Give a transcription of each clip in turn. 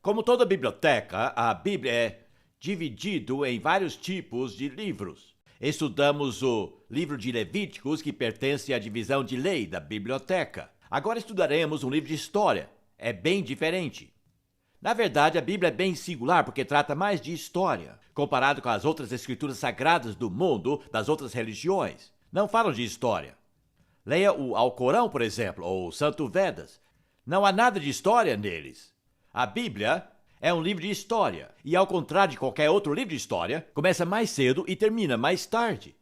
Como toda biblioteca, a Bíblia é dividida em vários tipos de livros. Estudamos o livro de Levíticos, que pertence à divisão de lei da biblioteca. Agora estudaremos um livro de história. É bem diferente. Na verdade, a Bíblia é bem singular porque trata mais de história, comparado com as outras escrituras sagradas do mundo, das outras religiões. Não falam de história. Leia o Alcorão, por exemplo, ou o Santo Vedas. Não há nada de história neles. A Bíblia é um livro de história, e ao contrário de qualquer outro livro de história, começa mais cedo e termina mais tarde.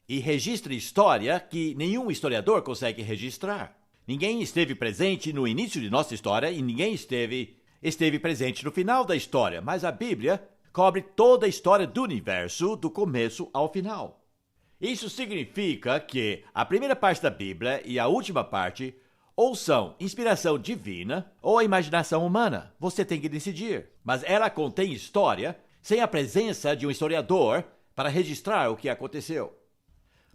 E registra história que nenhum historiador consegue registrar. Ninguém esteve presente no início de nossa história e ninguém esteve presente no final da história, mas a Bíblia cobre toda a história do universo, do começo ao final. Isso significa que a primeira parte da Bíblia e a última parte ou são inspiração divina ou a imaginação humana. Você tem que decidir. Mas ela contém história sem a presença de um historiador para registrar o que aconteceu.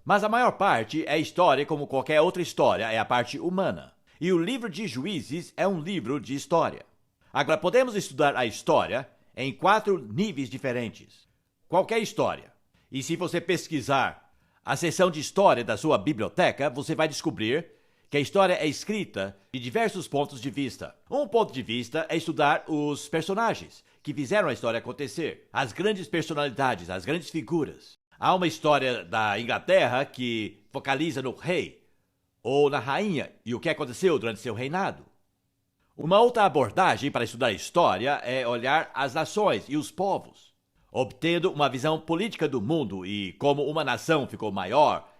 Mas a maior parte é história como qualquer outra história, é a parte humana. E o livro de Juízes é um livro de história. Agora, podemos estudar a história em 4 níveis diferentes. Qualquer história. E se você pesquisar a seção de história da sua biblioteca, você vai descobrir que a história é escrita de diversos pontos de vista. Um ponto de vista é estudar os personagens que fizeram a história acontecer, as grandes personalidades, as grandes figuras. Há uma história da Inglaterra que focaliza no rei ou na rainha e o que aconteceu durante seu reinado. Uma outra abordagem para estudar a história é olhar as nações e os povos, obtendo uma visão política do mundo e como uma nação ficou maior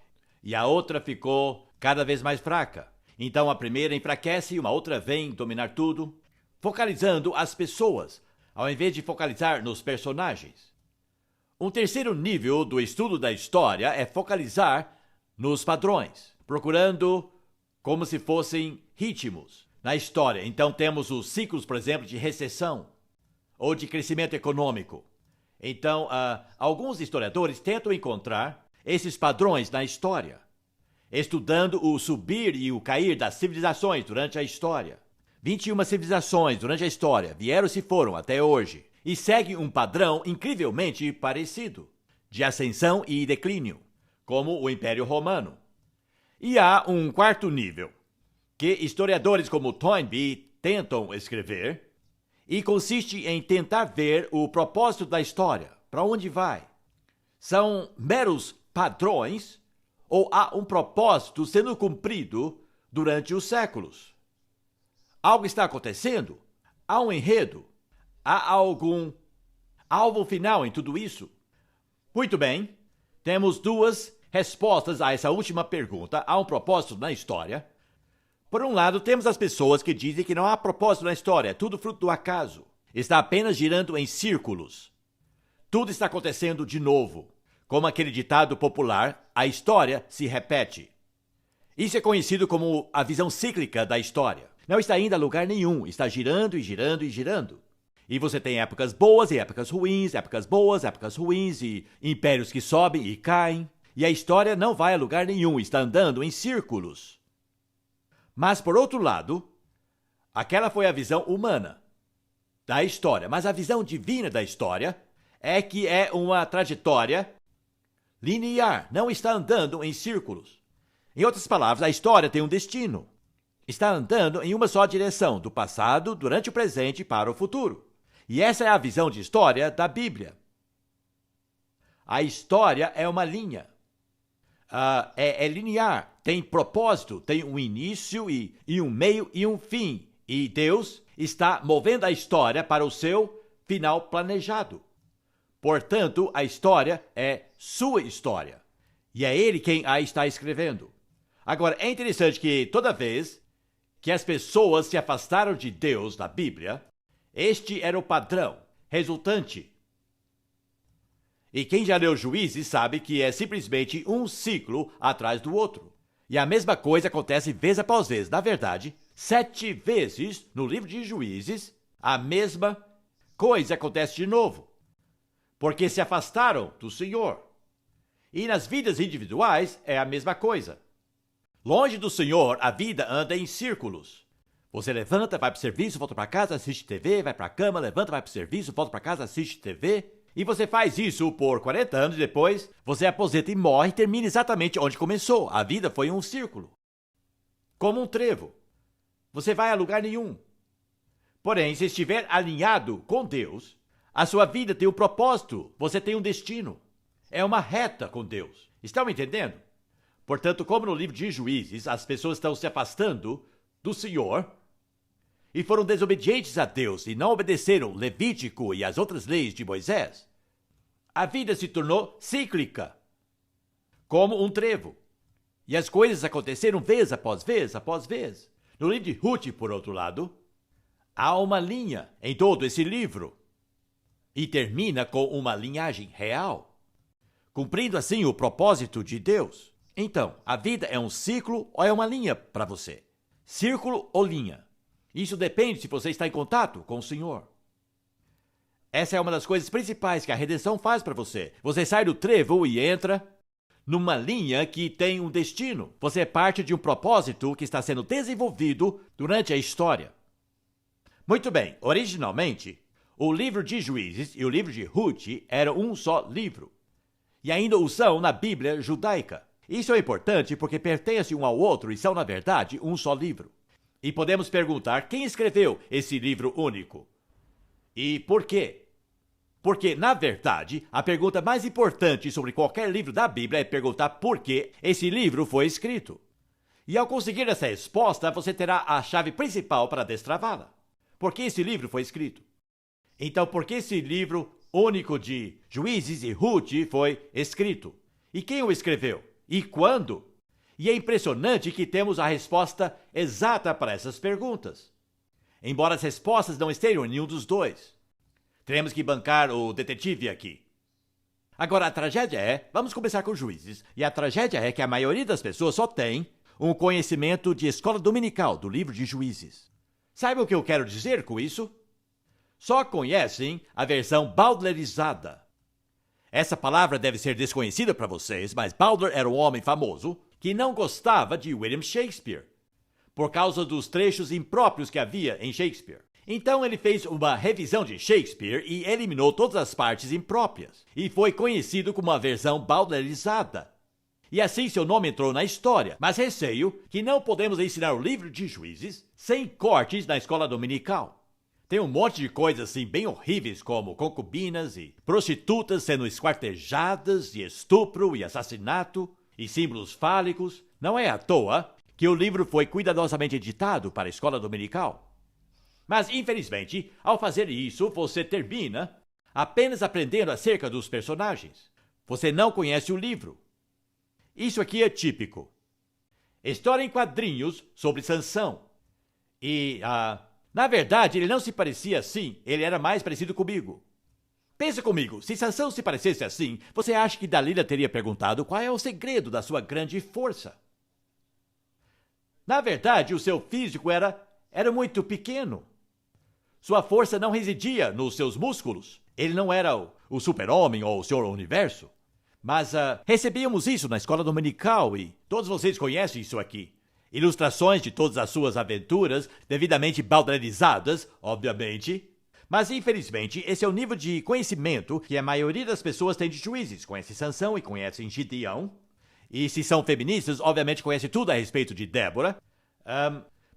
e a outra ficou cada vez mais fraca. Então a primeira enfraquece e uma outra vem dominar tudo, focalizando as pessoas, ao invés de focalizar nos personagens. Um terceiro nível do estudo da história é focalizar nos padrões, procurando como se fossem ritmos na história. Então temos os ciclos, por exemplo, de recessão ou de crescimento econômico. Então, alguns historiadores tentam encontrar esses padrões na história, estudando o subir e o cair das civilizações durante a história. 21 civilizações durante a história vieram e se foram até hoje, e seguem um padrão incrivelmente parecido, de ascensão e declínio, como o Império Romano. E há um quarto nível, que historiadores como Toynbee tentam escrever, e consiste em tentar ver o propósito da história, para onde vai. São meros padrões ou há um propósito sendo cumprido durante os séculos? Algo está acontecendo? Há um enredo? Há algum alvo final em tudo isso? Muito bem, temos 2 respostas a essa última pergunta. Há um propósito na história? Por um lado, temos as pessoas que dizem que não há propósito na história, é tudo fruto do acaso. Está apenas girando em círculos. Tudo está acontecendo de novo. Como aquele ditado popular, a história se repete. Isso é conhecido como a visão cíclica da história. Não está indo a lugar nenhum, está girando e girando e girando. E você tem épocas boas e épocas ruins, épocas boas, épocas ruins e impérios que sobem e caem. E a história não vai a lugar nenhum, está andando em círculos. Mas, por outro lado, aquela foi a visão humana da história. Mas a visão divina da história é que é uma trajetória linear, não está andando em círculos. Em outras palavras, a história tem um destino. Está andando em uma só direção, do passado, durante o presente para o futuro. E essa é a visão de história da Bíblia. A história é uma linha. É linear, tem propósito, tem um início e um meio e um fim. E Deus está movendo a história para o seu final planejado. Portanto, a história é sua história. E é ele quem a está escrevendo. Agora, é interessante que toda vez que as pessoas se afastaram de Deus na Bíblia, este era o padrão resultante. E quem já leu Juízes sabe que é simplesmente um ciclo atrás do outro. E a mesma coisa acontece vez após vez. Na verdade, 7 vezes no livro de Juízes, a mesma coisa acontece de novo. Porque se afastaram do Senhor. E nas vidas individuais é a mesma coisa. Longe do Senhor, a vida anda em círculos. Você levanta, vai para o serviço, volta para casa, assiste TV, vai para a cama, levanta, vai para o serviço, volta para casa, assiste TV. E você faz isso por 40 anos e depois você aposenta e morre e termina exatamente onde começou. A vida foi um círculo. Como um trevo. Você vai a lugar nenhum. Porém, se estiver alinhado com Deus, a sua vida tem um propósito, você tem um destino. É uma reta com Deus. Estão me entendendo? Portanto, como no livro de Juízes, as pessoas estão se afastando do Senhor e foram desobedientes a Deus e não obedeceram Levítico e as outras leis de Moisés, a vida se tornou cíclica, como um trevo. E as coisas aconteceram vez após vez após vez. No livro de Ruth, por outro lado, há uma linha em todo esse livro e termina com uma linhagem real, cumprindo assim o propósito de Deus. Então, a vida é um ciclo ou é uma linha para você? Círculo ou linha? Isso depende se você está em contato com o Senhor. Essa é uma das coisas principais que a redenção faz para você. Você sai do trevo e entra numa linha que tem um destino. Você é parte de um propósito que está sendo desenvolvido durante a história. Muito bem, originalmente, o livro de Juízes e o livro de Ruth eram um só livro. E ainda o são na Bíblia judaica. Isso é importante porque pertencem um ao outro e são, na verdade, um só livro. E podemos perguntar quem escreveu esse livro único. E por quê? Porque, na verdade, a pergunta mais importante sobre qualquer livro da Bíblia é perguntar por que esse livro foi escrito. E ao conseguir essa resposta, você terá a chave principal para destravá-la. Por que esse livro foi escrito? Então, por que esse livro único de Juízes e Ruth foi escrito? E quem o escreveu? E quando? E é impressionante que temos a resposta exata para essas perguntas. Embora as respostas não estejam em nenhum dos dois. Teremos que bancar o detetive aqui. Agora, a tragédia é... Vamos começar com Juízes. E a tragédia é que a maioria das pessoas só tem um conhecimento de escola dominical do livro de Juízes. Sabe o que eu quero dizer com isso? Só conhecem a versão bowdlerizada. Essa palavra deve ser desconhecida para vocês, mas Bowdler era um homem famoso que não gostava de William Shakespeare, por causa dos trechos impróprios que havia em Shakespeare. Então ele fez uma revisão de Shakespeare e eliminou todas as partes impróprias, e foi conhecido como a versão bowdlerizada. E assim seu nome entrou na história, mas receio que não podemos ensinar o livro de Juízes sem cortes na escola dominical. Tem um monte de coisas assim bem horríveis, como concubinas e prostitutas sendo esquartejadas, e estupro e assassinato, e símbolos fálicos. Não é à toa que o livro foi cuidadosamente editado para a escola dominical. Mas, infelizmente, ao fazer isso, você termina apenas aprendendo acerca dos personagens. Você não conhece o livro. Isso aqui é típico. História em quadrinhos sobre Sansão. E, na verdade, ele não se parecia assim, ele era mais parecido comigo. Pensa comigo, se Sansão se parecesse assim, você acha que Dalila teria perguntado qual é o segredo da sua grande força? Na verdade, o seu físico era muito pequeno. Sua força não residia nos seus músculos. Ele não era o super-homem ou o Senhor Universo. Mas recebíamos isso na escola dominical e todos vocês conhecem isso aqui. Ilustrações de todas as suas aventuras, devidamente bowdlerizadas, obviamente. Mas, infelizmente, esse é o nível de conhecimento que a maioria das pessoas tem de Juízes. Conhece Sansão e conhecem Gideão. E se são feministas, obviamente conhecem tudo a respeito de Débora.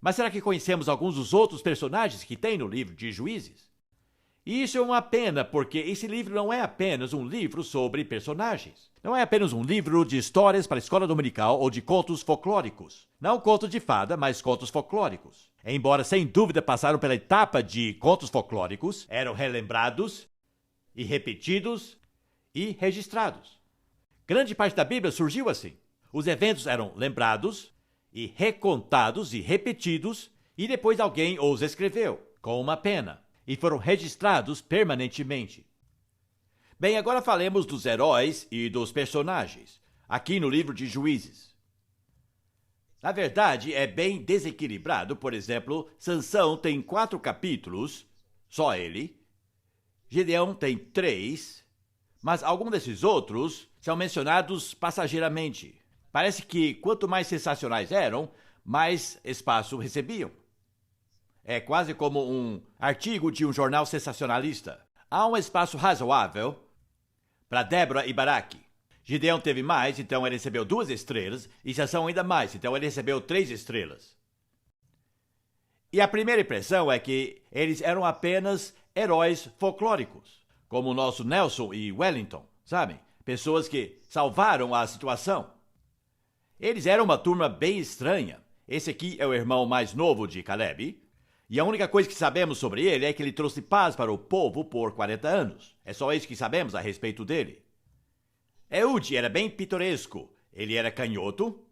Mas será que conhecemos alguns dos outros personagens que tem no livro de Juízes? E isso é uma pena, porque esse livro não é apenas um livro sobre personagens. Não é apenas um livro de histórias para a escola dominical ou de contos folclóricos. Não contos de fada, mas contos folclóricos. Embora sem dúvida passaram pela etapa de contos folclóricos, eram relembrados e repetidos e registrados. Grande parte da Bíblia surgiu assim. Os eventos eram lembrados e recontados e repetidos, e depois alguém os escreveu com uma pena. E foram registrados permanentemente. Bem, agora falemos dos heróis e dos personagens, aqui no livro de Juízes. Na verdade, é bem desequilibrado. Por exemplo, Sansão tem 4 capítulos, só ele. Gideão tem 3, mas alguns desses outros são mencionados passageiramente. Parece que quanto mais sensacionais eram, mais espaço recebiam. é quase como um artigo de um jornal sensacionalista. Há um espaço razoável para Débora e Baraque. Gideão teve mais, então ele recebeu 2 estrelas, e Sansão ainda mais, então ele recebeu 3 estrelas. E a primeira impressão é que eles eram apenas heróis folclóricos, como o nosso Nelson e Wellington, sabem? Pessoas que salvaram a situação. Eles eram uma turma bem estranha. Esse aqui é o irmão mais novo de Caleb, e a única coisa que sabemos sobre ele é que ele trouxe paz para o povo por 40 anos. É só isso que sabemos a respeito dele. Eude era bem pitoresco. Ele era canhoto,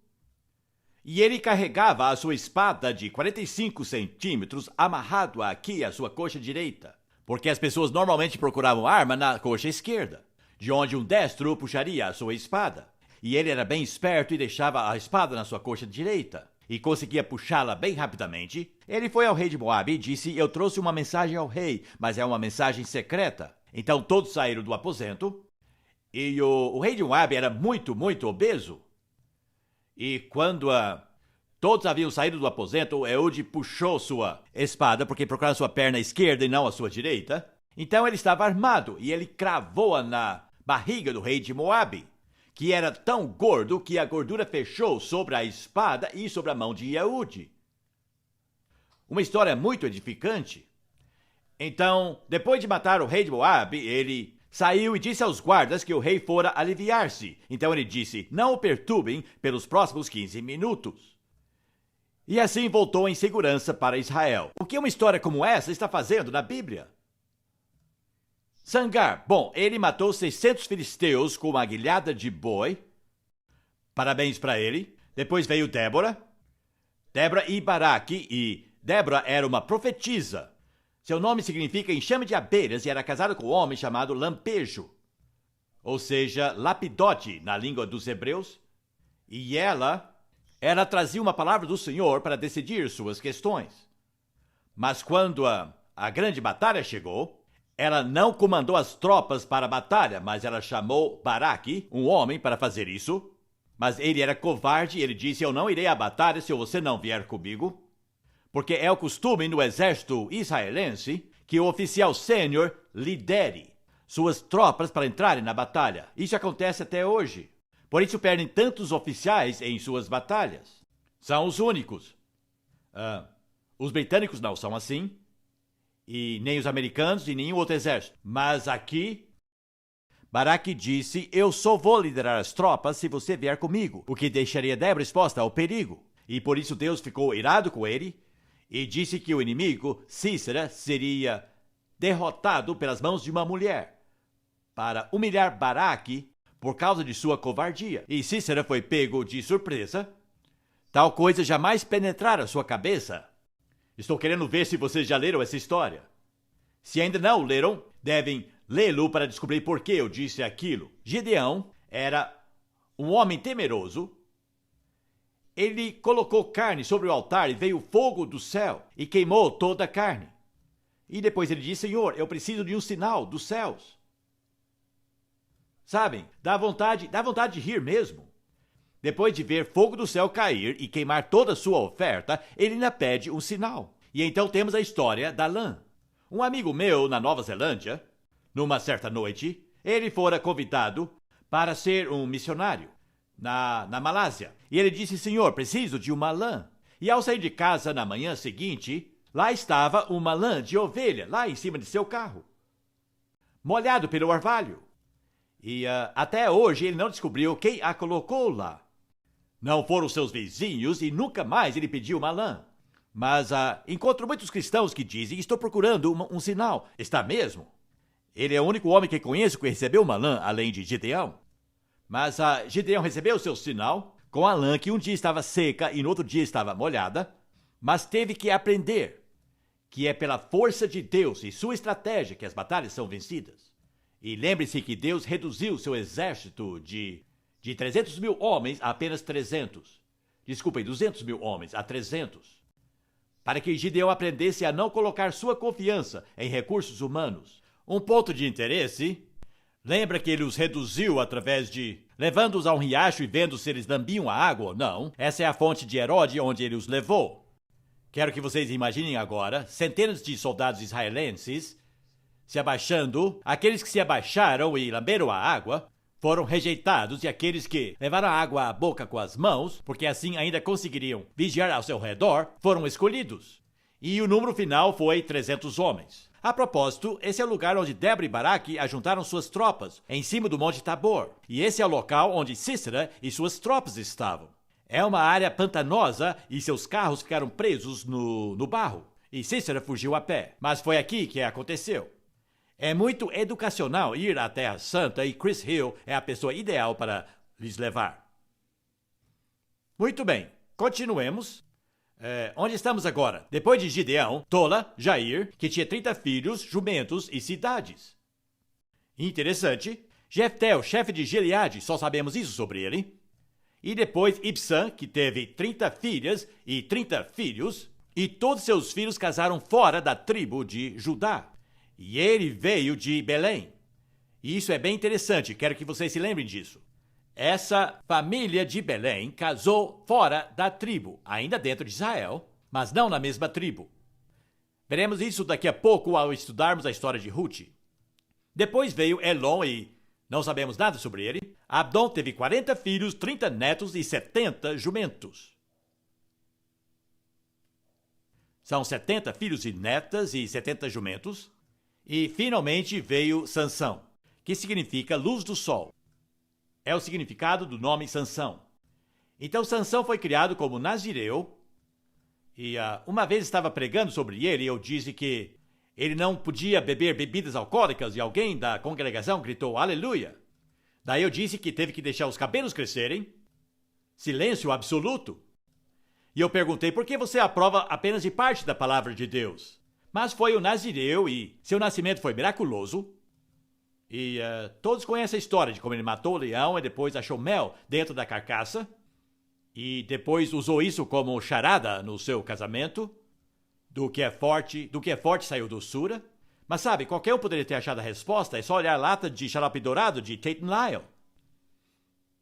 e ele carregava a sua espada de 45 centímetros amarrado aqui à sua coxa direita, porque as pessoas normalmente procuravam arma na coxa esquerda, de onde um destro puxaria a sua espada. E ele era bem esperto e deixava a espada na sua coxa direita, e conseguia puxá-la bem rapidamente. Ele foi ao rei de Moabe e disse: eu trouxe uma mensagem ao rei, mas é uma mensagem secreta. Então todos saíram do aposento, e o rei de Moabe era muito obeso. E quando todos haviam saído do aposento, Eude puxou sua espada, porque procurava sua perna esquerda e não a sua direita. Então ele estava armado, e ele cravou-a na barriga do rei de Moabe, que era tão gordo que a gordura fechou sobre a espada e sobre a mão de Eude. Uma história muito edificante. Então, depois de matar o rei de Moabe, ele saiu e disse aos guardas que o rei fora aliviar-se. Então ele disse: não o perturbem pelos próximos 15 minutos. E assim voltou em segurança para Israel. O que uma história como essa está fazendo na Bíblia? Sangar, bom, ele matou 600 filisteus com uma aguilhada de boi. Parabéns para ele. Depois veio Débora e Baraque, e Débora era uma profetisa. Seu nome significa enxame de abelhas e era casada com um homem chamado Lampejo, ou seja, lapidote na língua dos hebreus. E ela trazia uma palavra do Senhor para decidir suas questões. Mas quando a grande batalha chegou, ela não comandou as tropas para a batalha, mas ela chamou Baraque, um homem, para fazer isso. Mas ele era covarde e ele disse: eu não irei à batalha se você não vier comigo. Porque é o costume no exército israelense que o oficial sênior lidere suas tropas para entrarem na batalha. Isso acontece até hoje. Por isso perdem tantos oficiais em suas batalhas. São os únicos. Os britânicos não são assim, e nem os americanos e nenhum outro exército. Mas aqui, Baraque disse: eu só vou liderar as tropas se você vier comigo, o que deixaria Débora exposta ao perigo. E por isso Deus ficou irado com ele, e disse que o inimigo, Sísera, seria derrotado pelas mãos de uma mulher, para humilhar Baraque por causa de sua covardia. E Sísera foi pego de surpresa. Tal coisa jamais penetrara sua cabeça. Estou querendo ver se vocês já leram essa história. Se ainda não o leram, devem lê-lo para descobrir por que eu disse aquilo. Gideão era um homem temeroso. Ele colocou carne sobre o altar e veio fogo do céu e queimou toda a carne. E depois ele disse: Senhor, eu preciso de um sinal dos céus. Sabem, dá vontade de rir mesmo. Depois de ver fogo do céu cair e queimar toda a sua oferta, ele ainda pede um sinal. E então temos a história da lã. Um amigo meu na Nova Zelândia, numa certa noite, ele fora convidado para ser um missionário na Malásia. E ele disse: Senhor, preciso de uma lã. E ao sair de casa na manhã seguinte, lá estava uma lã de ovelha, lá em cima de seu carro, molhado pelo orvalho. E até hoje ele não descobriu quem a colocou lá. Não foram seus vizinhos e nunca mais ele pediu uma lã. Mas encontro muitos cristãos que dizem: estou procurando um sinal. Está mesmo? Ele é o único homem que conheço que recebeu uma lã, além de Gideão. Mas Gideão recebeu seu sinal com a lã que um dia estava seca e no outro dia estava molhada, mas teve que aprender que é pela força de Deus e sua estratégia que as batalhas são vencidas. E lembre-se que Deus reduziu seu exército de 300 mil homens a apenas 300. Desculpem, 200 mil homens a 300. Para que Gideão aprendesse a não colocar sua confiança em recursos humanos. Um ponto de interesse: lembra que ele os reduziu através de levando-os a um riacho e vendo se eles lambiam a água ou não? Essa é a fonte de Herode onde ele os levou. Quero que vocês imaginem agora centenas de soldados israelenses se abaixando. Aqueles que se abaixaram e lamberam a água foram rejeitados, e aqueles que levaram a água à boca com as mãos, porque assim ainda conseguiriam vigiar ao seu redor, foram escolhidos. E o número final foi 300 homens. A propósito, esse é o lugar onde Débora e Baraque ajuntaram suas tropas, em cima do Monte Tabor. E esse é o local onde Sísera e suas tropas estavam. É uma área pantanosa e seus carros ficaram presos no barro. E Sísera fugiu a pé. Mas foi aqui que aconteceu. É muito educacional ir à Terra Santa e Chris Hill é a pessoa ideal para lhes levar. Muito bem, continuemos. Onde estamos agora? Depois de Gideão, Tola, Jair, que tinha 30 filhos, jumentos e cidades. Interessante. Jefté, o chefe de Gileade, só sabemos isso sobre ele. E depois Ibsã, que teve 30 filhas e 30 filhos, e todos seus filhos casaram fora da tribo de Judá. E ele veio de Belém. E isso é bem interessante, quero que vocês se lembrem disso. Essa família de Belém casou fora da tribo, ainda dentro de Israel, mas não na mesma tribo. Veremos isso daqui a pouco ao estudarmos a história de Ruth. Depois veio Elon e não sabemos nada sobre ele. Abdon teve 40 filhos, 30 netos e 70 jumentos. São 70 filhos e netas e 70 jumentos. E finalmente veio Sansão, que significa luz do sol. É o significado do nome Sansão. Então Sansão foi criado como nazireu. E uma vez estava pregando sobre ele e eu disse que ele não podia beber bebidas alcoólicas e alguém da congregação gritou aleluia. Daí eu disse que teve que deixar os cabelos crescerem. Silêncio absoluto. E eu perguntei por que você aprova apenas de parte da palavra de Deus? Mas foi o nazireu e seu nascimento foi miraculoso. E todos conhecem a história de como ele matou o leão e depois achou mel dentro da carcaça. E depois usou isso como charada no seu casamento. Do que é forte saiu doçura. Mas sabe, qualquer um poderia ter achado a resposta, é só olhar a lata de xarope dourado de Tate & Lyle.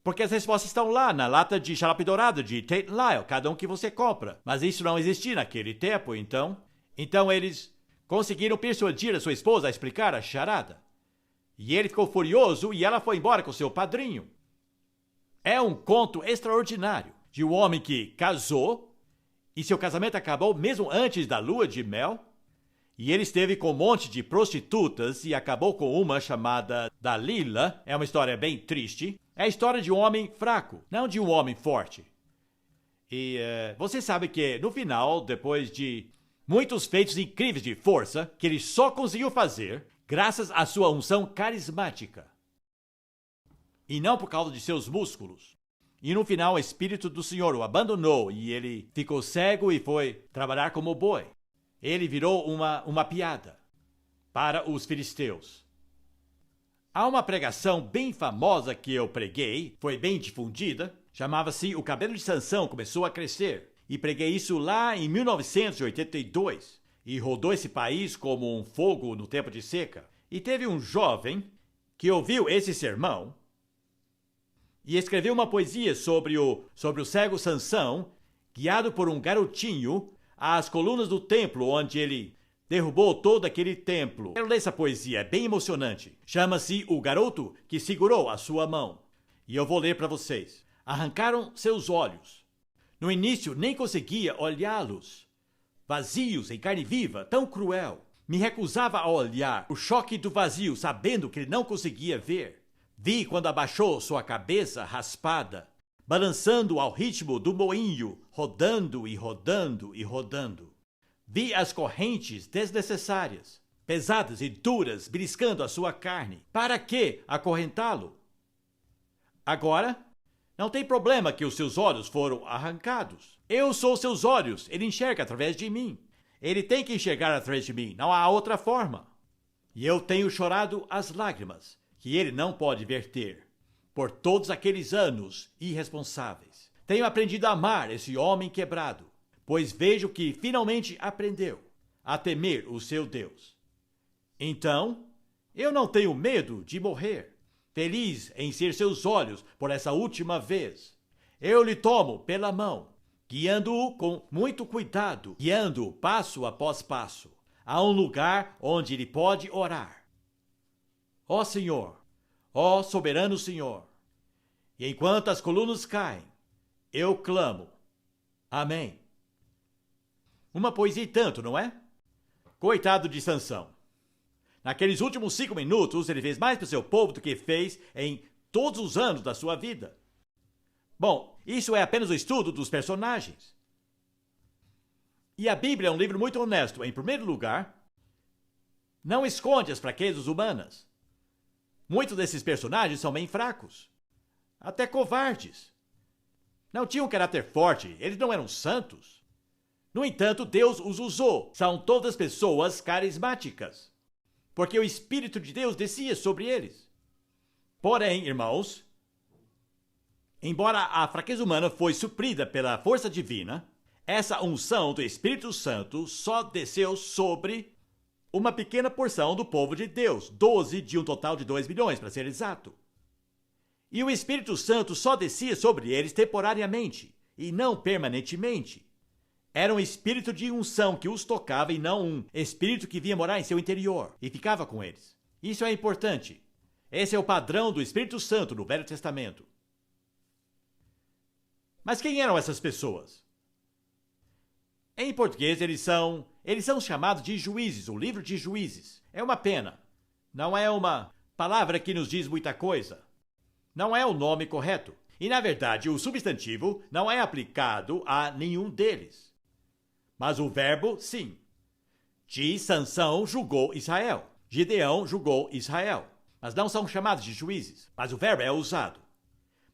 Porque as respostas estão lá na lata de xarope dourado de Tate & Lyle, cada um que você compra. Mas isso não existia naquele tempo, então eles conseguiram persuadir a sua esposa a explicar a charada. E ele ficou furioso e ela foi embora com seu padrinho. É um conto extraordinário de um homem que casou e seu casamento acabou mesmo antes da lua de mel. E ele esteve com um monte de prostitutas e acabou com uma chamada Dalila. É uma história bem triste. É a história de um homem fraco, não de um homem forte. E você sabe que no final, depois de muitos feitos incríveis de força que ele só conseguiu fazer graças à sua unção carismática. E não por causa de seus músculos. E no final o Espírito do Senhor o abandonou e ele ficou cego e foi trabalhar como boi. Ele virou uma piada para os filisteus. Há uma pregação bem famosa que eu preguei, foi bem difundida, chamava-se O Cabelo de Sansão Começou a Crescer. E preguei isso lá em 1982 e rodou esse país como um fogo no tempo de seca. E teve um jovem que ouviu esse sermão e escreveu uma poesia sobre o cego Sansão, guiado por um garotinho às colunas do templo onde ele derrubou todo aquele templo. Quero ler essa poesia, é bem emocionante. Chama-se O Garoto que Segurou a Sua Mão. E eu vou ler para vocês. Arrancaram seus olhos. No início nem conseguia olhá-los. Vazios em carne viva, tão cruel. Me recusava a olhar o choque do vazio, sabendo que ele não conseguia ver. Vi quando abaixou sua cabeça raspada, balançando ao ritmo do moinho, rodando e rodando e rodando. Vi as correntes desnecessárias, pesadas e duras, beliscando a sua carne. Para que acorrentá-lo? Agora, não tem problema que os seus olhos foram arrancados. Eu sou seus olhos, ele enxerga através de mim. Ele tem que enxergar através de mim, não há outra forma. E eu tenho chorado as lágrimas que ele não pode verter por todos aqueles anos irresponsáveis. Tenho aprendido a amar esse homem quebrado, pois vejo que finalmente aprendeu a temer o seu Deus. Então, eu não tenho medo de morrer, feliz em ser seus olhos por essa última vez. Eu lhe tomo pela mão, guiando-o com muito cuidado, guiando-o passo após passo, a um lugar onde ele pode orar. Ó Senhor, ó soberano Senhor, e enquanto as colunas caem, eu clamo. Amém. Uma poesia e tanto, não é? Coitado de Sansão. Naqueles últimos 5 minutos, ele fez mais para o seu povo do que fez em todos os anos da sua vida. Bom, isso é apenas o estudo dos personagens. E a Bíblia é um livro muito honesto. Em primeiro lugar, não esconde as fraquezas humanas. Muitos desses personagens são bem fracos, até covardes. Não tinham um caráter forte, eles não eram santos. No entanto, Deus os usou. São todas pessoas carismáticas, porque o Espírito de Deus descia sobre eles. Porém, irmãos, embora a fraqueza humana foi suprida pela força divina, essa unção do Espírito Santo só desceu sobre uma pequena porção do povo de Deus, 12 de um total de 2 milhões, para ser exato. E o Espírito Santo só descia sobre eles temporariamente, e não permanentemente. Era um espírito de unção que os tocava e não um espírito que vinha morar em seu interior e ficava com eles. Isso é importante. Esse é o padrão do Espírito Santo no Velho Testamento. Mas quem eram essas pessoas? Em português, eles são chamados de juízes, o livro de juízes. É uma pena. Não é uma palavra que nos diz muita coisa. Não é o nome correto. E, na verdade, o substantivo não é aplicado a nenhum deles. Mas o verbo, sim. Sansão julgou Israel. Gideão julgou Israel. Mas não são chamados de juízes. Mas o verbo é usado.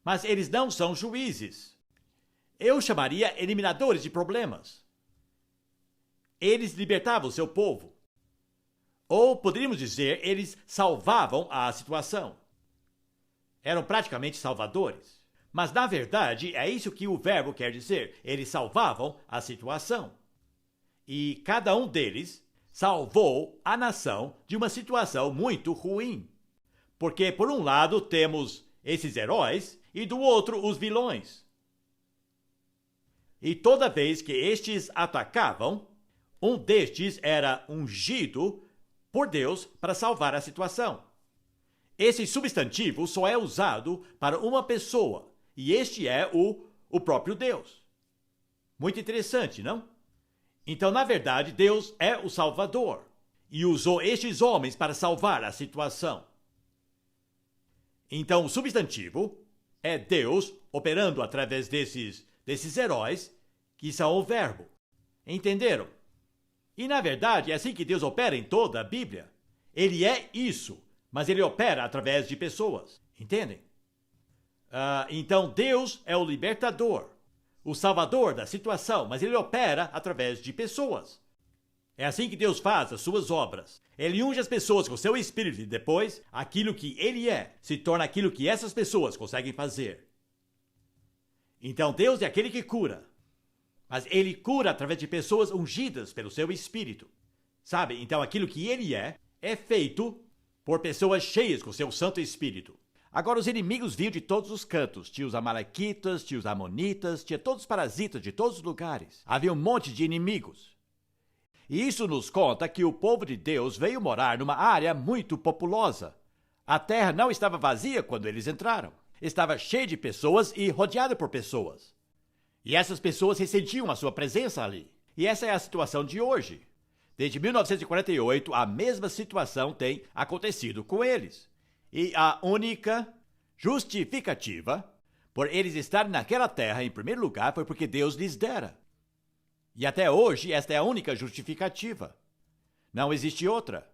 Mas eles não são juízes. Eu chamaria eliminadores de problemas. Eles libertavam o seu povo. Ou, poderíamos dizer, eles salvavam a situação. Eram praticamente salvadores. Mas, na verdade, é isso que o verbo quer dizer. Eles salvavam a situação. E cada um deles salvou a nação de uma situação muito ruim. Porque, por um lado, temos esses heróis e, do outro, os vilões. E toda vez que estes atacavam, um destes era ungido por Deus para salvar a situação. Esse substantivo só é usado para uma pessoa, e este é o próprio Deus. Muito interessante, não? Então, na verdade, Deus é o Salvador, e usou estes homens para salvar a situação. Então, o substantivo é Deus operando através desses heróis, que são o verbo. Entenderam? E, na verdade, é assim que Deus opera em toda a Bíblia. Ele é isso, mas ele opera através de pessoas. Entendem? Então, Deus é o libertador, o salvador da situação, mas ele opera através de pessoas. É assim que Deus faz as suas obras. Ele unge as pessoas com seu espírito e depois, aquilo que ele é, se torna aquilo que essas pessoas conseguem fazer. Então, Deus é aquele que cura. Mas ele cura através de pessoas ungidas pelo seu espírito. Sabe? Então, aquilo que ele é feito por pessoas cheias com seu Santo Espírito. Agora, os inimigos vinham de todos os cantos. Tinha os amalequitas, tinha os amonitas, tinha todos os parasitas de todos os lugares. Havia um monte de inimigos. E isso nos conta que o povo de Deus veio morar numa área muito populosa. A terra não estava vazia quando eles entraram. Estava cheia de pessoas e rodeada por pessoas. E essas pessoas ressentiam a sua presença ali. E essa é a situação de hoje. Desde 1948, a mesma situação tem acontecido com eles. E a única justificativa por eles estarem naquela terra, em primeiro lugar, foi porque Deus lhes dera. E até hoje, esta é a única justificativa. Não existe outra.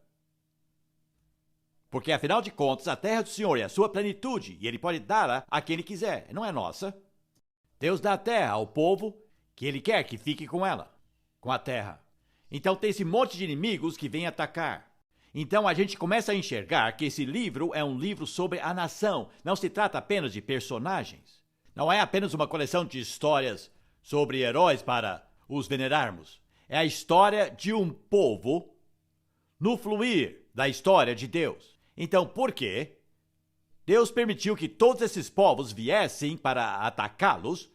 Porque, afinal de contas, a terra do Senhor é a sua plenitude, e Ele pode dá-la a quem Ele quiser, não é nossa. Deus dá a terra ao povo que Ele quer que fique com ela, com a terra. Então tem esse monte de inimigos que vêm atacar. Então a gente começa a enxergar que esse livro é um livro sobre a nação. Não se trata apenas de personagens. Não é apenas uma coleção de histórias sobre heróis para os venerarmos. É a história de um povo no fluir da história de Deus. Então, por quê? Deus permitiu que todos esses povos viessem para atacá-los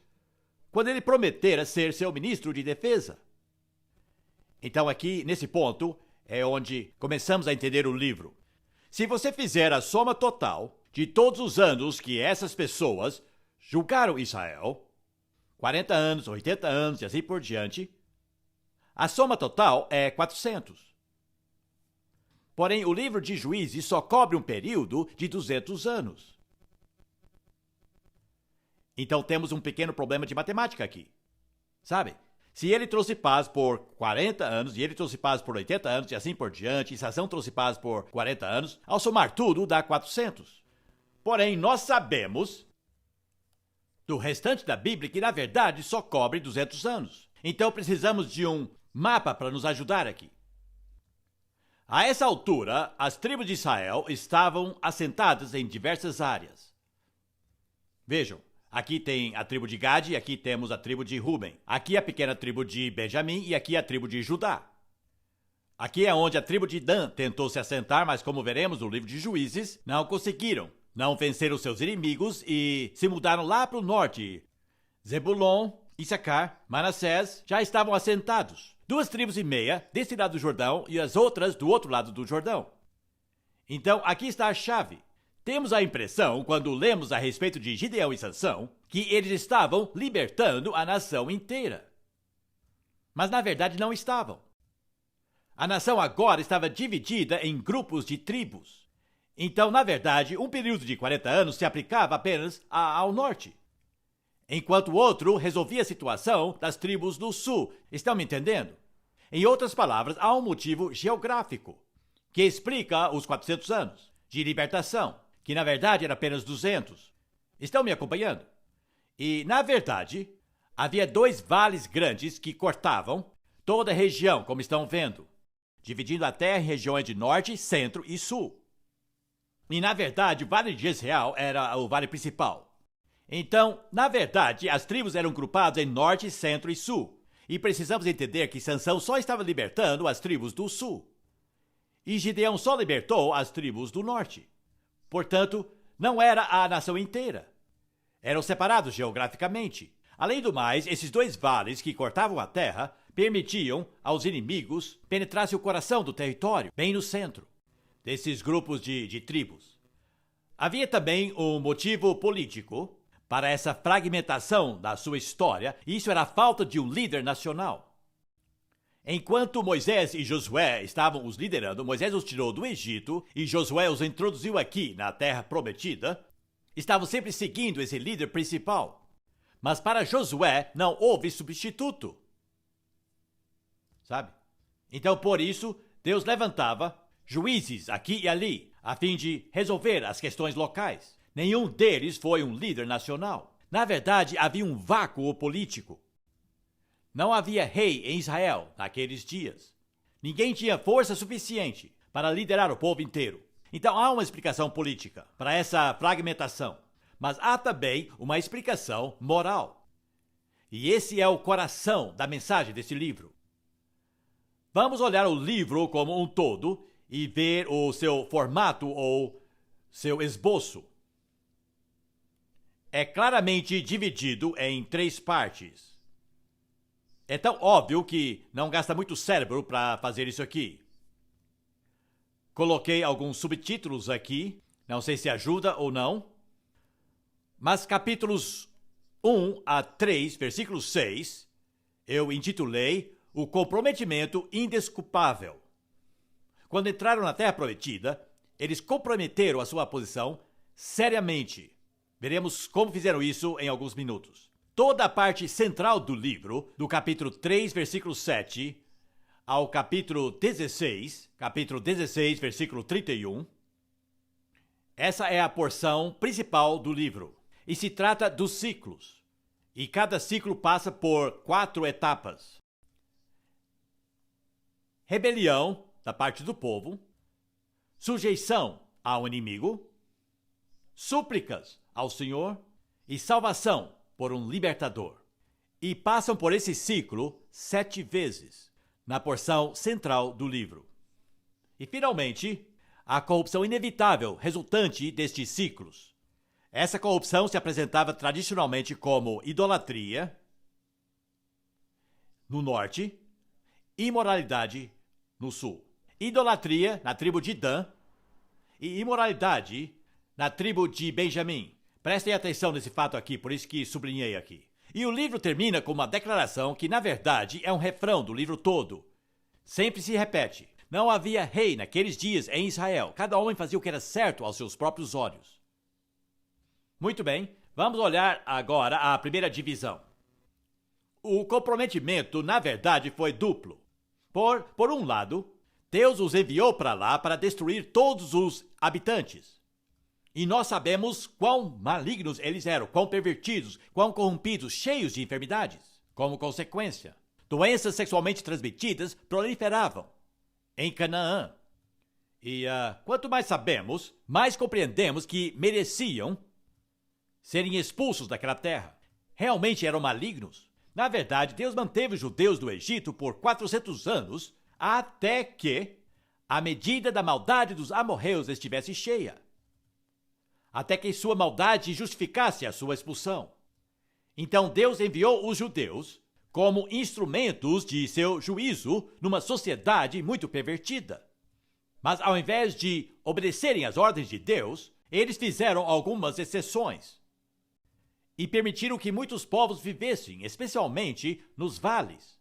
quando ele prometera ser seu ministro de defesa. Então aqui, nesse ponto, é onde começamos a entender o livro. Se você fizer a soma total de todos os anos que essas pessoas julgaram Israel, 40 anos, 80 anos e assim por diante, a soma total é 400. Porém, o livro de Juízes só cobre um período de 200 anos. Então temos um pequeno problema de matemática aqui. Sabe? Se ele trouxe paz por 40 anos, e ele trouxe paz por 80 anos, e assim por diante, e Sansão trouxe paz por 40 anos, ao somar tudo dá 400. Porém, nós sabemos do restante da Bíblia que, na verdade, só cobre 200 anos. Então precisamos de um mapa para nos ajudar aqui. A essa altura, as tribos de Israel estavam assentadas em diversas áreas. Vejam, aqui tem a tribo de Gade e aqui temos a tribo de Ruben. Aqui a pequena tribo de Benjamim e aqui a tribo de Judá. Aqui é onde a tribo de Dan tentou se assentar, mas como veremos no livro de Juízes, não conseguiram. Não venceram seus inimigos e se mudaram lá para o norte. Zebulon, Issacar, Manassés já estavam assentados. 2 tribos e meia desse lado do Jordão e as outras do outro lado do Jordão. Então, aqui está a chave. Temos a impressão, quando lemos a respeito de Gideão e Sansão, que eles estavam libertando a nação inteira. Mas, na verdade, não estavam. A nação agora estava dividida em grupos de tribos. Então, na verdade, um período de 40 anos se aplicava apenas ao norte, enquanto o outro resolvia a situação das tribos do sul. Estão me entendendo? Em outras palavras, há um motivo geográfico que explica os 400 anos de libertação, que na verdade era apenas 200. Estão me acompanhando? E, na verdade, havia 2 vales grandes que cortavam toda a região, como estão vendo, dividindo a terra em regiões de norte, centro e sul. E, na verdade, o vale de Jezreel era o vale principal. Então, na verdade, as tribos eram grupadas em norte, centro e sul. E precisamos entender que Sansão só estava libertando as tribos do sul. E Gideão só libertou as tribos do norte. Portanto, não era a nação inteira. Eram separados geograficamente. Além do mais, esses 2 vales que cortavam a terra permitiam aos inimigos penetrassem o coração do território, bem no centro desses grupos de tribos. Havia também um motivo político para essa fragmentação da sua história, e isso era a falta de um líder nacional. Enquanto Moisés e Josué estavam os liderando, Moisés os tirou do Egito e Josué os introduziu aqui na terra prometida, estavam sempre seguindo esse líder principal. Mas para Josué não houve substituto. Sabe? Então por isso Deus levantava juízes aqui e ali, a fim de resolver as questões locais. Nenhum deles foi um líder nacional. Na verdade, havia um vácuo político. Não havia rei em Israel naqueles dias. Ninguém tinha força suficiente para liderar o povo inteiro. Então há uma explicação política para essa fragmentação. Mas há também uma explicação moral. E esse é o coração da mensagem desse livro. Vamos olhar o livro como um todo e ver o seu formato ou seu esboço. É claramente dividido em 3 partes. É tão óbvio que não gasta muito cérebro para fazer isso aqui. Coloquei alguns subtítulos aqui, não sei se ajuda ou não. Mas capítulos 1 a 3, versículo 6, eu intitulei O Comprometimento Indesculpável. Quando entraram na Terra Prometida, eles comprometeram a sua posição seriamente. Veremos como fizeram isso em alguns minutos. Toda a parte central do livro, do capítulo 3, versículo 7, ao capítulo 16, versículo 31, essa é a porção principal do livro. E se trata dos ciclos. E cada ciclo passa por 4 etapas. Rebelião da parte do povo, sujeição ao inimigo, súplicas ao Senhor e salvação por um libertador. E passam por esse ciclo 7 vezes, na porção central do livro. E, finalmente, a corrupção inevitável resultante destes ciclos. Essa corrupção se apresentava tradicionalmente como idolatria, no norte, imoralidade no sul. Idolatria na tribo de Dan e imoralidade na tribo de Benjamim. Prestem atenção nesse fato aqui, por isso que sublinhei aqui. E o livro termina com uma declaração que, na verdade, é um refrão do livro todo. Sempre se repete. Não havia rei naqueles dias em Israel. Cada homem fazia o que era certo aos seus próprios olhos. Muito bem, vamos olhar agora a primeira divisão. O comprometimento, na verdade, foi duplo. Por um lado, Deus os enviou para lá para destruir todos os habitantes. E nós sabemos quão malignos eles eram, quão pervertidos, quão corrompidos, cheios de enfermidades. Como consequência, doenças sexualmente transmitidas proliferavam em Canaã. E quanto mais sabemos, mais compreendemos que mereciam serem expulsos daquela terra. Realmente eram malignos. Na verdade, Deus manteve os judeus do Egito por 400 anos, até que a medida da maldade dos amorreus estivesse cheia. Até que sua maldade justificasse a sua expulsão. Então Deus enviou os judeus como instrumentos de seu juízo numa sociedade muito pervertida. Mas ao invés de obedecerem às ordens de Deus, eles fizeram algumas exceções e permitiram que muitos povos vivessem, especialmente nos vales.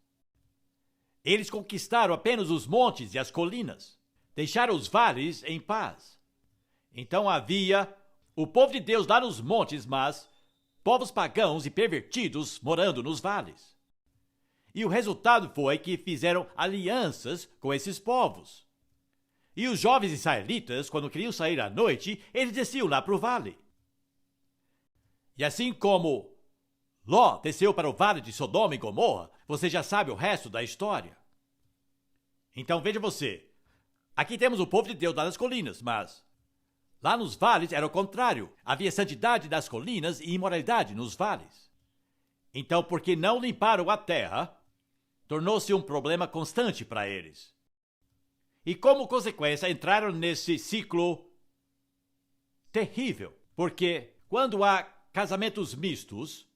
Eles conquistaram apenas os montes e as colinas, deixaram os vales em paz. Então havia o povo de Deus lá nos montes, mas povos pagãos e pervertidos morando nos vales. E o resultado foi que fizeram alianças com esses povos. E os jovens israelitas, quando queriam sair à noite, eles desciam lá para o vale. E assim como Ló desceu para o vale de Sodoma e Gomorra, você já sabe o resto da história. Então veja você, aqui temos o povo de Deus lá nas colinas, mas lá nos vales era o contrário. Havia santidade nas colinas e imoralidade nos vales. Então, porque não limparam a terra, tornou-se um problema constante para eles. E como consequência, entraram nesse ciclo terrível. Porque quando há casamentos mistos,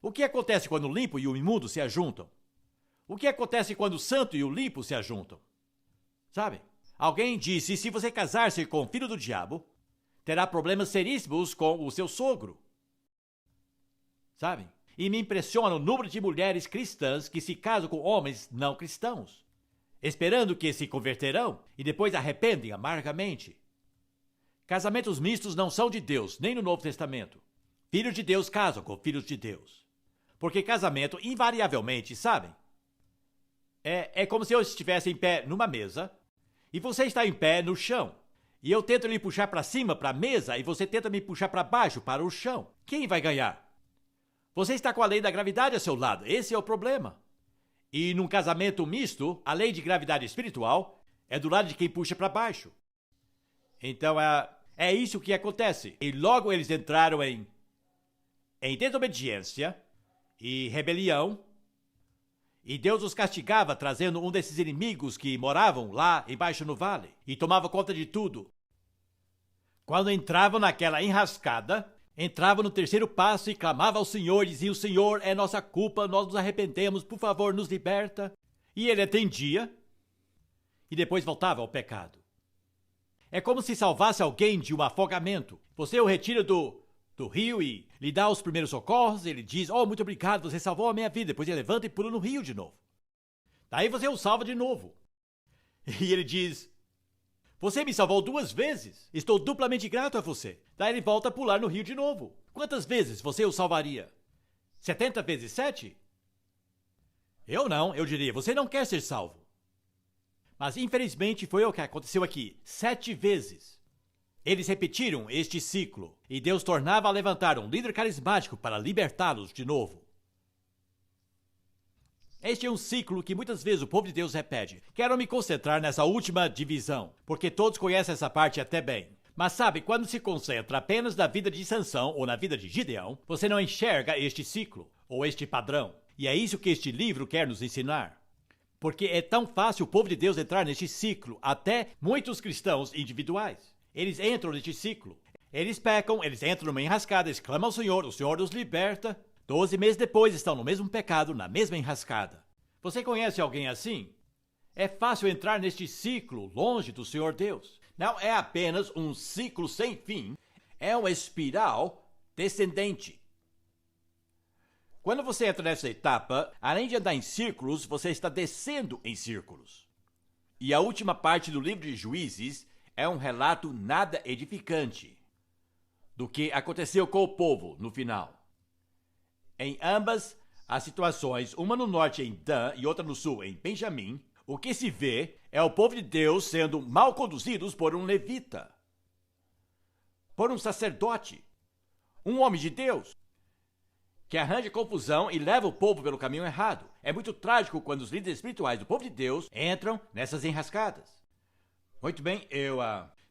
o que acontece quando o limpo e o imundo se ajuntam? O que acontece quando o santo e o limpo se ajuntam? Sabe? Alguém disse, se você casar-se com o filho do diabo, terá problemas seríssimos com o seu sogro. Sabe? E me impressiona o número de mulheres cristãs que se casam com homens não cristãos, esperando que se converterão e depois arrependem amargamente. Casamentos mistos não são de Deus, nem no Novo Testamento. Filhos de Deus casam com filhos de Deus. Porque casamento, invariavelmente, sabem? É como se eu estivesse em pé numa mesa e você está em pé no chão. E eu tento lhe puxar para cima, para a mesa, e você tenta me puxar para baixo, para o chão. Quem vai ganhar? Você está com a lei da gravidade a seu lado. Esse é o problema. E num casamento misto, a lei de gravidade espiritual é do lado de quem puxa para baixo. Então, é isso que acontece. E logo eles entraram em desobediência e rebelião. E Deus os castigava trazendo um desses inimigos que moravam lá embaixo no vale e tomava conta de tudo. Quando entravam naquela enrascada, entravam no terceiro passo e clamavam ao Senhor, diziam, o Senhor, é nossa culpa, nós nos arrependemos, por favor, nos liberta. E ele atendia e depois voltava ao pecado. É como se salvasse alguém de um afogamento. Você o retira do rio e lhe dá os primeiros socorros, ele diz, oh, muito obrigado, você salvou a minha vida. Depois ele levanta e pula no rio de novo. Daí você o salva de novo. E ele diz, você me salvou 2 vezes, estou duplamente grato a você. Daí ele volta a pular no rio de novo. Quantas vezes você o salvaria? 70 vezes 7? Eu não, eu diria, você não quer ser salvo. Mas infelizmente foi o que aconteceu aqui, 7 vezes. Eles repetiram este ciclo, e Deus tornava a levantar um líder carismático para libertá-los de novo. Este é um ciclo que muitas vezes o povo de Deus repete. Quero me concentrar nessa última divisão, porque todos conhecem essa parte até bem. Mas sabe, quando se concentra apenas na vida de Sansão ou na vida de Gideão, você não enxerga este ciclo, ou este padrão. E é isso que este livro quer nos ensinar. Porque é tão fácil o povo de Deus entrar neste ciclo, até muitos cristãos individuais. Eles entram neste ciclo. Eles pecam, eles entram numa enrascada, eles clamam ao Senhor, o Senhor os liberta. 12 meses depois estão no mesmo pecado, na mesma enrascada. Você conhece alguém assim? É fácil entrar neste ciclo longe do Senhor Deus. Não é apenas um ciclo sem fim, é uma espiral descendente. Quando você entra nessa etapa, além de andar em círculos, você está descendo em círculos. E a última parte do livro de Juízes é um relato nada edificante do que aconteceu com o povo no final. Em ambas as situações, uma no norte em Dan e outra no sul em Benjamim, o que se vê é o povo de Deus sendo mal conduzidos por um levita, por um sacerdote, um homem de Deus, que arranja confusão e leva o povo pelo caminho errado. É muito trágico quando os líderes espirituais do povo de Deus entram nessas enrascadas. Muito bem, eu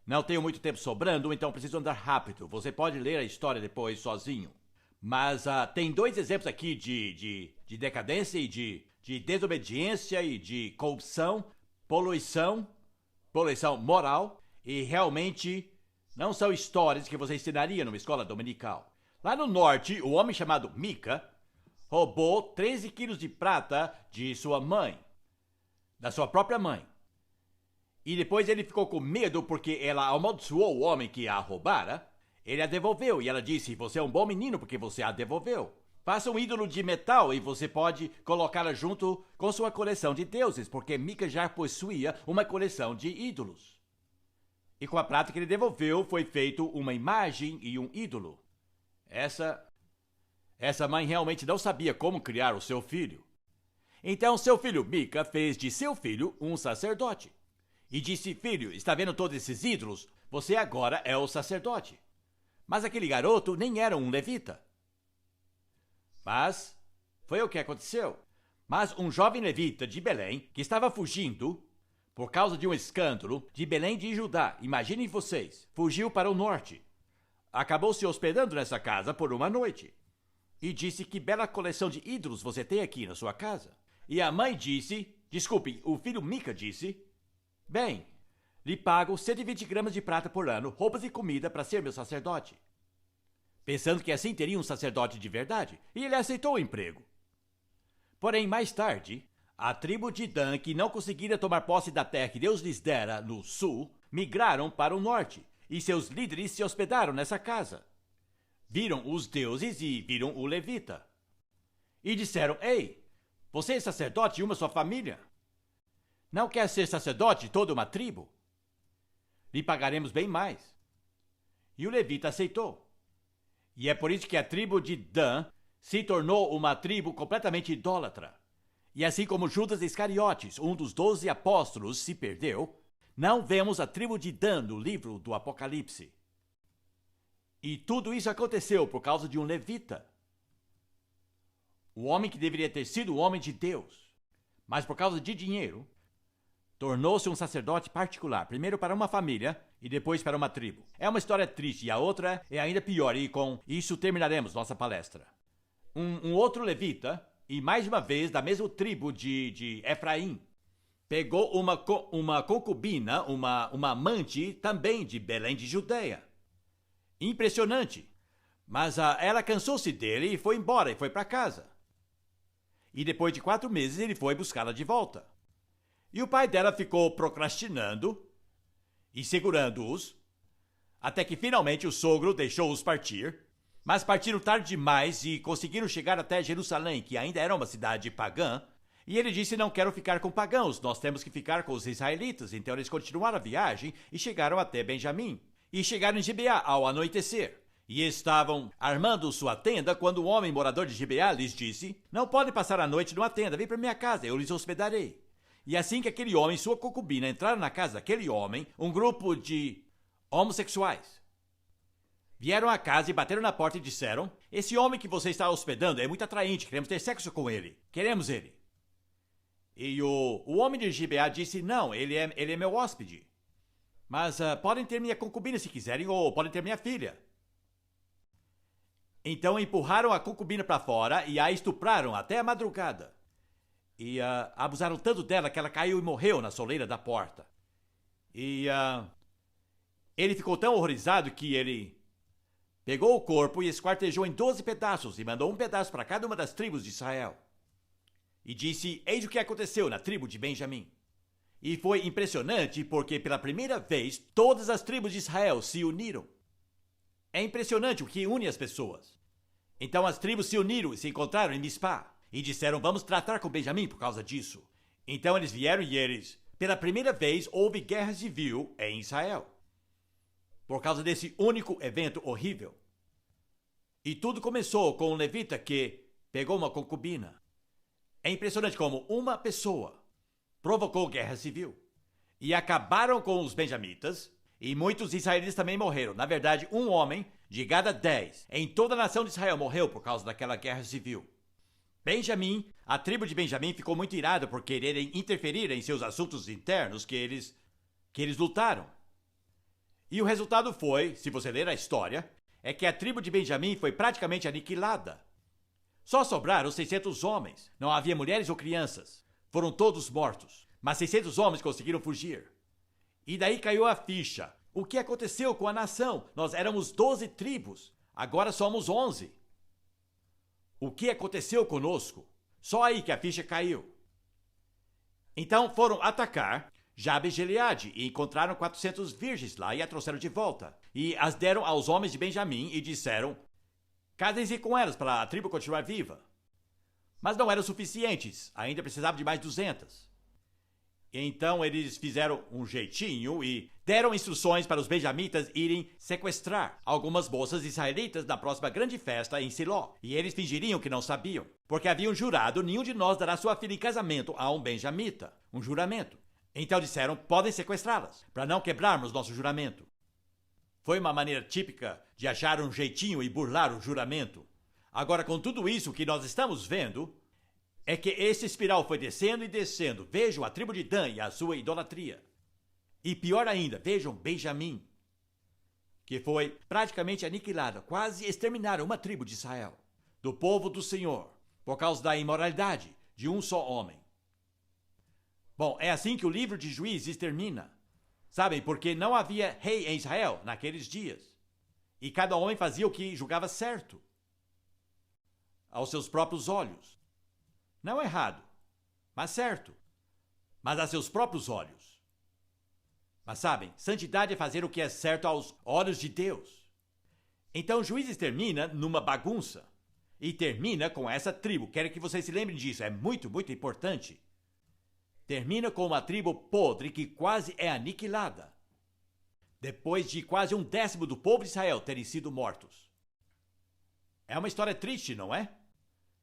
não tenho muito tempo sobrando, então preciso andar rápido. Você pode ler a história depois sozinho. Mas tem dois exemplos aqui de decadência e de desobediência e de corrupção, poluição moral, e realmente não são histórias que você ensinaria numa escola dominical. Lá no norte, o homem chamado Mica roubou 13 quilos de prata de sua mãe, da sua própria mãe. E depois ele ficou com medo porque ela amaldiçoou o homem que a roubara. Ele a devolveu e ela disse: você é um bom menino porque você a devolveu. Faça um ídolo de metal e você pode colocá-la junto com sua coleção de deuses, porque Mica já possuía uma coleção de ídolos. E com a prata que ele devolveu foi feito uma imagem e um ídolo. Essa mãe realmente não sabia como criar o seu filho. Então seu filho Mica fez de seu filho um sacerdote. E disse: filho, está vendo todos esses ídolos? Você agora é o sacerdote. Mas aquele garoto nem era um levita. Mas foi o que aconteceu. Mas um jovem levita de Belém, que estava fugindo por causa de um escândalo de Belém de Judá, imaginem vocês, fugiu para o norte. Acabou se hospedando nessa casa por uma noite. E disse: que bela coleção de ídolos você tem aqui na sua casa. E a mãe disse, o filho Mica disse: bem, lhe pago 120 gramas de prata por ano, roupas e comida para ser meu sacerdote. Pensando que assim teria um sacerdote de verdade, e ele aceitou o emprego. Porém, mais tarde, a tribo de Dan, que não conseguira tomar posse da terra que Deus lhes dera no sul, migraram para o norte, e seus líderes se hospedaram nessa casa. Viram os deuses e viram o levita. E disseram: ei, você é sacerdote de uma só família? Não quer ser sacerdote de toda uma tribo? Lhe pagaremos bem mais. E o levita aceitou. E é por isso que a tribo de Dan se tornou uma tribo completamente idólatra. E assim como Judas Iscariotes, um dos 12 apóstolos, se perdeu, não vemos a tribo de Dan no livro do Apocalipse. E tudo isso aconteceu por causa de um levita. O homem que deveria ter sido o homem de Deus, mas por causa de dinheiro, tornou-se um sacerdote particular, primeiro para uma família e depois para uma tribo. É uma história triste e a outra é ainda pior, e com isso terminaremos nossa palestra. Um outro levita, e mais uma vez da mesma tribo de Efraim, pegou uma concubina, uma amante também de Belém de Judeia. Impressionante. Mas ela cansou-se dele e foi embora e foi para casa. E depois de 4 meses ele foi buscá-la de volta. E o pai dela ficou procrastinando e segurando-os, até que finalmente o sogro deixou-os partir, mas partiram tarde demais e conseguiram chegar até Jerusalém, que ainda era uma cidade pagã, e ele disse: não quero ficar com pagãos, nós temos que ficar com os israelitas. Então eles continuaram a viagem e chegaram até Benjamim, e chegaram em Gibeá ao anoitecer. E estavam armando sua tenda quando um homem morador de Gibeá lhes disse: não podem passar a noite numa tenda, vem para minha casa, eu lhes hospedarei. E assim que aquele homem e sua concubina entraram na casa daquele homem, um grupo de homossexuais vieram à casa e bateram na porta e disseram: esse homem que você está hospedando é muito atraente, queremos ter sexo com ele, queremos ele. E o homem de Gibeá disse: não, ele é meu hóspede, mas podem ter minha concubina se quiserem, ou podem ter minha filha. Então empurraram a concubina para fora e a estupraram até a madrugada. E abusaram tanto dela que ela caiu e morreu na soleira da porta. E ele ficou tão horrorizado que ele pegou o corpo e esquartejou em 12 pedaços e mandou um pedaço para cada uma das tribos de Israel. E disse: eis o que aconteceu na tribo de Benjamim. E foi impressionante porque pela primeira vez todas as tribos de Israel se uniram. É impressionante o que une as pessoas. Então as tribos se uniram e se encontraram em Mispá e disseram: vamos tratar com Benjamim por causa disso. Então eles vieram e pela primeira vez houve guerra civil em Israel. Por causa desse único evento horrível. E tudo começou com um levita que pegou uma concubina. É impressionante como uma pessoa provocou guerra civil. E acabaram com os benjamitas, e muitos israelitas também morreram. Na verdade, um homem de cada 10 em toda a nação de Israel morreu por causa daquela guerra civil. Benjamim, a tribo de Benjamim ficou muito irada por quererem interferir em seus assuntos internos que eles lutaram. E o resultado foi, se você ler a história, é que a tribo de Benjamim foi praticamente aniquilada. Só sobraram 600 homens. Não havia mulheres ou crianças. Foram todos mortos. Mas 600 homens conseguiram fugir. E daí caiu a ficha. O que aconteceu com a nação? Nós éramos 12 tribos. Agora somos 11. O que aconteceu conosco? Só aí que a ficha caiu. Então foram atacar Jabes de Gileade e encontraram 400 virgens lá e a trouxeram de volta. E as deram aos homens de Benjamim e disseram: casem-se com elas para a tribo continuar viva. Mas não eram suficientes, ainda precisavam de mais 200. Então eles fizeram um jeitinho e deram instruções para os benjamitas irem sequestrar algumas moças israelitas na próxima grande festa em Siló. E eles fingiriam que não sabiam, porque haviam jurado: nenhum de nós dará sua filha em casamento a um benjamita. Um juramento. Então disseram: podem sequestrá-las, para não quebrarmos nosso juramento. Foi uma maneira típica de achar um jeitinho e burlar o juramento. Agora, com tudo isso, o que nós estamos vendo é que esse espiral foi descendo e descendo. Vejam a tribo de Dan e a sua idolatria. E pior ainda, vejam Benjamim, que foi praticamente aniquilada, quase exterminaram uma tribo de Israel, do povo do Senhor, por causa da imoralidade de um só homem. Bom, é assim que o livro de Juízes termina. Sabem, porque não havia rei em Israel naqueles dias. E cada homem fazia o que julgava certo, aos seus próprios olhos. Não errado, mas certo. Mas a seus próprios olhos. Mas sabem, santidade é fazer o que é certo aos olhos de Deus. Então Juízes termina numa bagunça. E termina com essa tribo. Quero que vocês se lembrem disso, é muito, muito importante. Termina com uma tribo podre que quase é aniquilada, depois de quase 1/10 do povo de Israel terem sido mortos. É uma história triste, não é?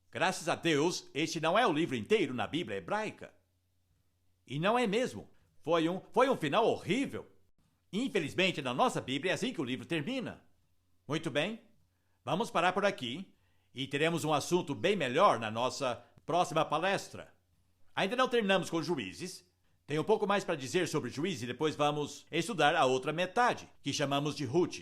Graças a Deus, este não é o livro inteiro na Bíblia hebraica. E não é mesmo. Foi um final horrível. Infelizmente, na nossa Bíblia é assim que o livro termina. Muito bem, vamos parar por aqui e teremos um assunto bem melhor na nossa próxima palestra. Ainda não terminamos com Juízes. Tem um pouco mais para dizer sobre Juízes e depois vamos estudar a outra metade, que chamamos de Ruth.